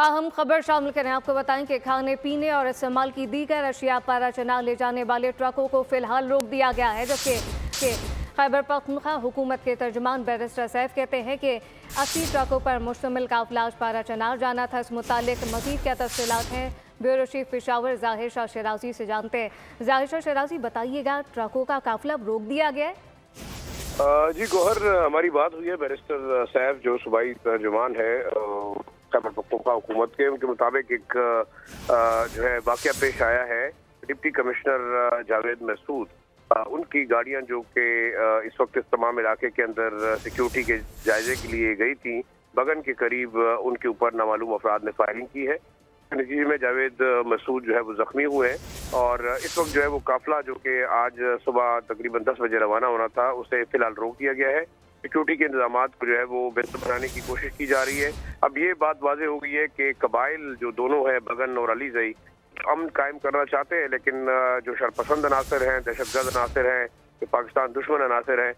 अहम खबर शामिल करें। आपको बताएं कि खाने पीने और इस्तेमाल की दीगर अशिया पर चनार ले जाने वाले ट्रकों को फिलहाल रोक दिया गया है, जबकि खैबर पख्तूनख्वा हुकूमत के तर्जुमान बैरिस्टर सैफ कहते हैं कि 80 ट्रकों पर मुश्तमिल काफिला आज पारा चनार जाना था। इस मुतालिक मजीद क्या तफसीलात हैं, ब्यूरो चीफ पेशावर ज़ाहिर शाह शराजी से जानते हैं। ज़ाहिर शाह शराजी, बताइएगा, ट्रकों का काफिला रोक दिया गया है? जी गौहर, हमारी बात हुई है बैरिस्टर सैफ जो सूबाई तर्जुमान है खैबर पख्तूनख्वा हुकूमत के, उनके मुताबिक एक जो है वाक़या पेश आया है। डिप्टी कमिश्नर जावेद मसूद, उनकी गाड़ियां जो कि इस वक्त इस तमाम इलाके के अंदर सिक्योरिटी के जायजे के लिए गई थी, बगन के करीब उनके ऊपर नामालूम अफराद ने फायरिंग की है। नतीजे में जावेद मसूद जो है वो जख्मी हुए हैं और इस वक्त जो है वो काफिला जो कि आज सुबह तकरीबन 10 बजे रवाना होना था, उसे फिलहाल रोक दिया गया है। सिक्योरिटी के इंतजाम को जो है वो बेहतर बनाने की कोशिश की जा रही है। अब ये बात वाज़ेह हो गई है कि कबाइल जो दोनों है, बगन और अलीज़ई, अमन कायम करना चाहते हैं, लेकिन जो शरपसंद अनासर हैं, दहशतगर्द अनासर हैं, जो पाकिस्तान दुश्मन अनासर हैं,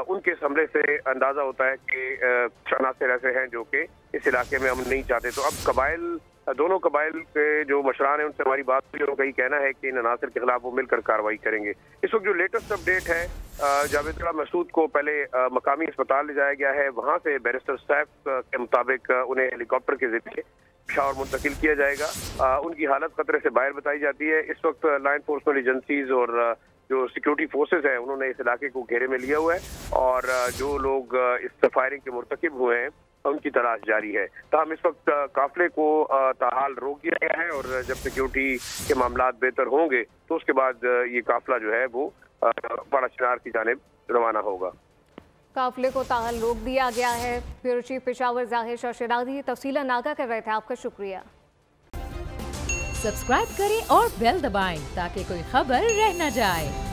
उनके हमले से अंदाज़ा होता है कि कुछ अनासर ऐसे हैं जो कि इस इलाके में अमन नहीं चाहते। तो अब कबाइल, दोनों कबाइल के जो मशरान हैं, उनसे हमारी बात हुई और कहीं कहना है कि इन अनासर के खिलाफ वो मिलकर कार्रवाई करेंगे। इस वक्त जो लेटेस्ट अपडेट है, जावेद मसूद को पहले मकामी अस्पताल ले जाया गया है, वहाँ से बैरिस्टर सैफ के मुताबिक उन्हें हेलीकॉप्टर के जरिए पेशावर मुंतकिल किया जाएगा। उनकी हालत खतरे से बाहर बताई जाती है। इस वक्त लॉ एनफोर्समेंट एजेंसीज और जो सिक्योरिटी फोर्सेज हैं, उन्होंने इस इलाके को घेरे में लिया हुआ है और जो लोग इस फायरिंग के मुर्तकिब हुए हैं उनकी तलाश जारी है। ताहम इस वक्त काफिले को ताहाल रोक दिया गया है और जब सिक्योरिटी के मामलात बेहतर होंगे तो उसके बाद ये काफिला जो है वो पारा चनार की जानिब रवाना होगा। काफिले को ताहाल रोक दिया गया है। ब्यूरो चीफ पेशावर ज़ाहिर शाह शराजी तफसीलन आगाह कर रहे थे। आपका शुक्रिया। सब्सक्राइब करें और बेल दबाएं ताकि कोई खबर रह न जाए।